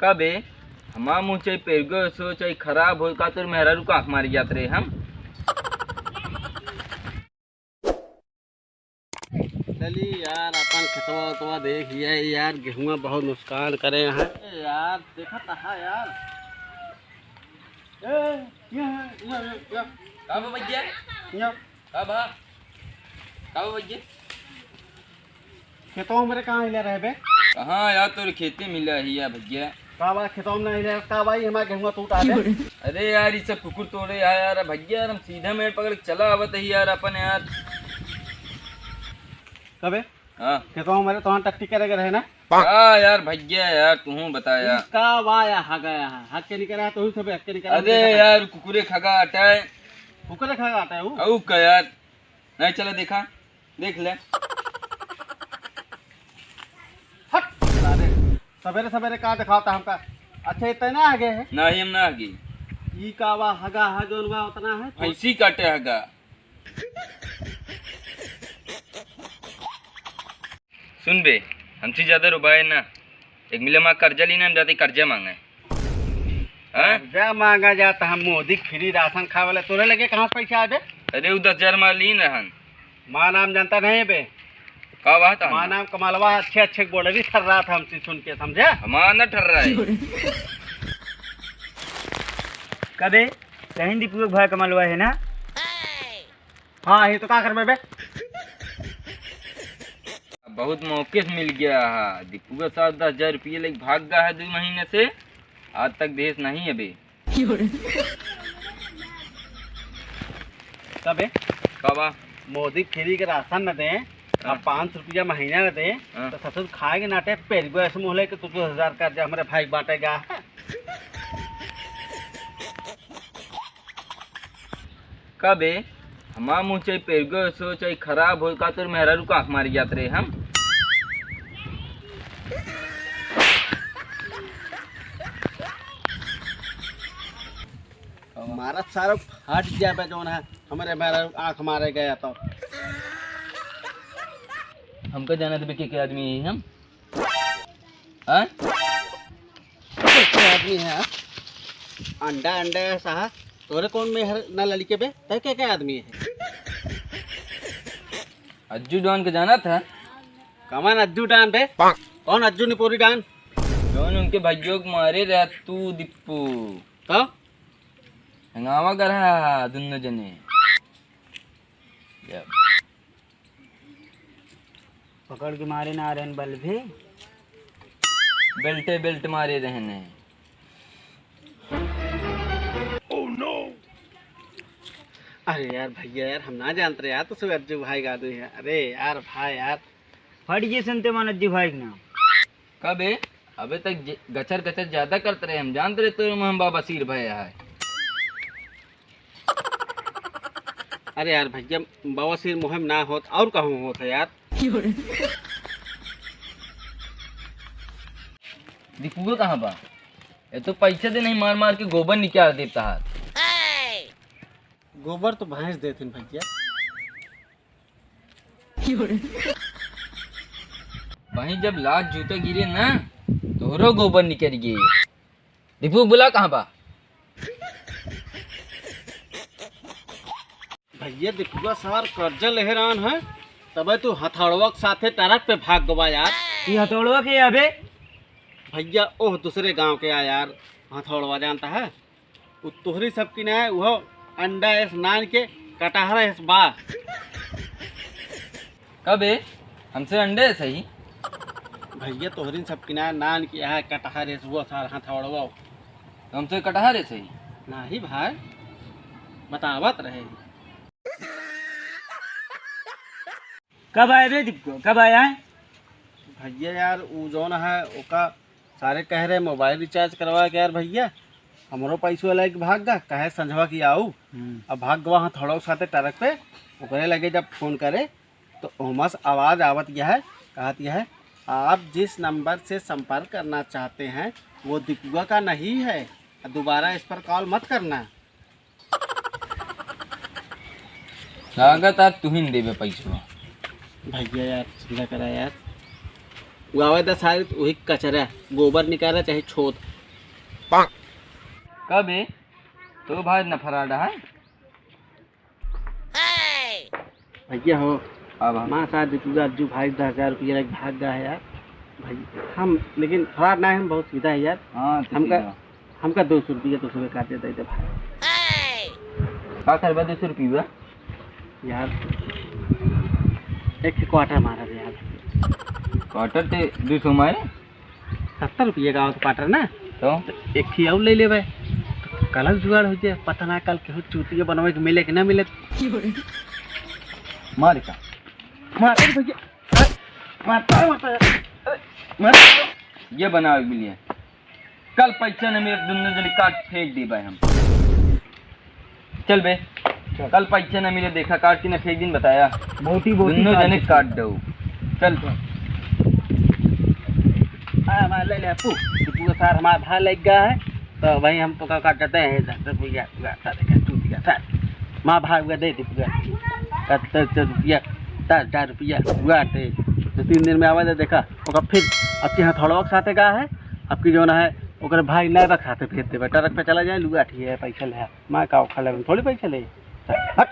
कबे हमा मुँह चाहे पेरगो सो चाहे खराब हो का तो मेहरा रुका आँख मारी जात रहे हम। चली यार अपन खेतवा उतवा देखिए यार, गेहुआ बहुत नुकसान करे हैं यार। देखा था यार कब भैया कब कब भैया खेतों मेरे कहाँ हिले रहे बे? कहाँ यार तोर खेती मिला ही यार भैया। का भाई खेतों में नहीं हिले का भाई हमारा गेहुआ टूटा है। अरे यार ये सब कुकुर तोड़े यार भैया यार, हम सीधा मेड़ पकड़ के चला आवत है यार अपन यार। कबे हाँ खेतों मेरे तो टट्टी करे रहे ना। हाँ यार भैया यार तू बताया का वाया हग गया है, हक के नहीं करा तो सब हक के नहीं करा। अरे यार कुकुरे खगा हटा है, कुकुरे खा आता है वो। औ का यार नहीं चला देखा देख ले। हट सारे सवेरे सवेरे का दिखाता हमका। अच्छा इतना आगे है नहीं हम ना आगे ई का वा हगा है जोन वा उतना है भैंसी काटे हगा। सुन बे हमसे ज्यादा रुबाए ना, एक मिले माँ कर्जा ली ना हम जाते कर्जा मांगे। कर्जा मांगा जाता हम मोदी फ्री राशन खा वाले तोरे लगे कहाँ से पैसा आबे? अरे वो 10,000 मार ली रहन। माँ नाम जानता नहीं बे? का बात माँ नाम कमालवा अच्छे अच्छे बोले भी ठर रहा था हमसे सुन के, समझे? हमारा न ठर रहा है। कदे कहीं दीपू भाई कमालवा है ना? हाँ ये तो क्या कर बे? बहुत मौके से मिल गया है दीपू का 7-10,000 रुपये लेके भाग गया है 2 महीने से, आज तक देश नहीं है बे। कबे कबा मोदी फ्री के राशन न दे अब 500 रुपया महीना न दे तो ससुर खाएंगे नाटे पेड़ ऐसे मोहल्ले के 2,000 कर्जा हमारे भाई बांटेगा। कबे हमा मुँह चाहे पेरगो सो चाहे खराब हो का तो मेहरा रुका आँख मारी जात रहे हम। हमारा सारा फट गया पे जोन है हमारे मेरा आँख मारे गया तो हमको जाना तो के आदमी है हम। हाँ आदमी है अंडा अंडा साहा तोरे कौन में ना लड़के बे तय क्या आदमी है? अज्जू डॉन को जाना था। कमान अज्जू डान बे? कौन अज्जू निपोरी डान? डॉन उनके भाइयों को मारे रहा तू दीपू तो हंगामा कर रहा दोनों जने। पकड़ के मारे ना रहे बल भी बेल्टे बेल्ट मारे रहने। अरे यार भैया यार हम ना जानते यार तो सब अज्जू भाई का आदमी है। अरे यार भाई यार फट गए सुनते मान अज्जू भाई का नाम। कबे अबे तक गचर गचर ज्यादा करते रहे हम जानते रहे तो हम बाबा सिर भैया है। अरे यार भैया बवासीर मुहिम ना होत और कहूँ होता यार। दीपू कहाँ बा? ये तो पैसे दे नहीं मार मार के गोबर निकाल देता है। गोबर तो भैंस देते भैया। वहीं जब लात जूते गिरे ना तो गोबर निकल गए। दीपू बुला कहाँ बा? भैया दीपुआ सार कर्जा लहरान है तबे तू हथौड़वा के साथे ट्रक पे भाग गवा यार। ये हथौड़वा के अबे भैया ओह दूसरे गांव के आ यार। हथौड़वा जानता है वो तोहरी सब की ना है वो अंडा एस नान के कटहरा एस बा। कबे हमसे अंडे सही भैया तोहरी सब की ना नान की है कटहर एस वो सार हथौड़वा हमसे कटहर है सही नहीं भाई बतावत रहे। कब आए रे दीपको? कब आया है भैया यार वो जोन है ओका सारे कह रहे मोबाइल रिचार्ज करवा के यार भैया हमरो पैसो लेके भाग गा कहे संझवा की आऊ अब भाग गवा थोड़ा साथे ट्रक पे ओकरे लगे जब फोन करे तो ओमस आवाज़ आवत यह है कहत यह है आप जिस नंबर से संपर्क करना चाहते हैं वो दीपुआ का नहीं है, दोबारा इस पर कॉल मत करना। लागत आज तू ही देवे पैसा भैया यार समझा करा यार वो आवे तो सारे वही कचरा गोबर निकाला चाहे छोट कब है तो भाई न फराडा है भैया हो अब माँ साथ पूरा जो भाई 10,000 रुपया लाइक भाग गया है यार भाई हम लेकिन फरार ना है, हम बहुत सीधा है यार। हाँ तो हमका 200 रुपया तो सुबह काटे देते भाई। का करवा 200 रुपया यार एक क्वार्टर मारा था यार। क्वार्टर ते 200 मारे 70 रुपये का क्वार्टर ना, तो एक ही और ले ले भाई, कल जुगाड़ हो जाए। पता ना कल केहू चूतिया बनवे के मिले कि ना मिले। मार का मार भैया मार ये बनावे के लिए कल पैसा न मेरे दुनिया जली काट फेंक दी भाई हम। चल बे कल पैसा न मिले देखा काट के न फेंक दिन बताया मोटी दोनों जने काट दो। चल हाँ ले ले अपू पूरा सार हमारा भाई लग गया है तो भाई हम तो काट देते हैं 10 रुपया चूतिया सार माँ भाग दे दी पूरा 70 रुपया 10,000 रुपया हुआ थे तो 3 दिन में आवाज देखा ओका फिर आपके यहाँ थोड़ा साथे का है आपकी जो ना है ओकर भाई नए बा खाते फिर दे ट्रक पे चला जाए लुआ ठीक है पैसा ले माँ का खा ले थोड़ी पैसा ले हट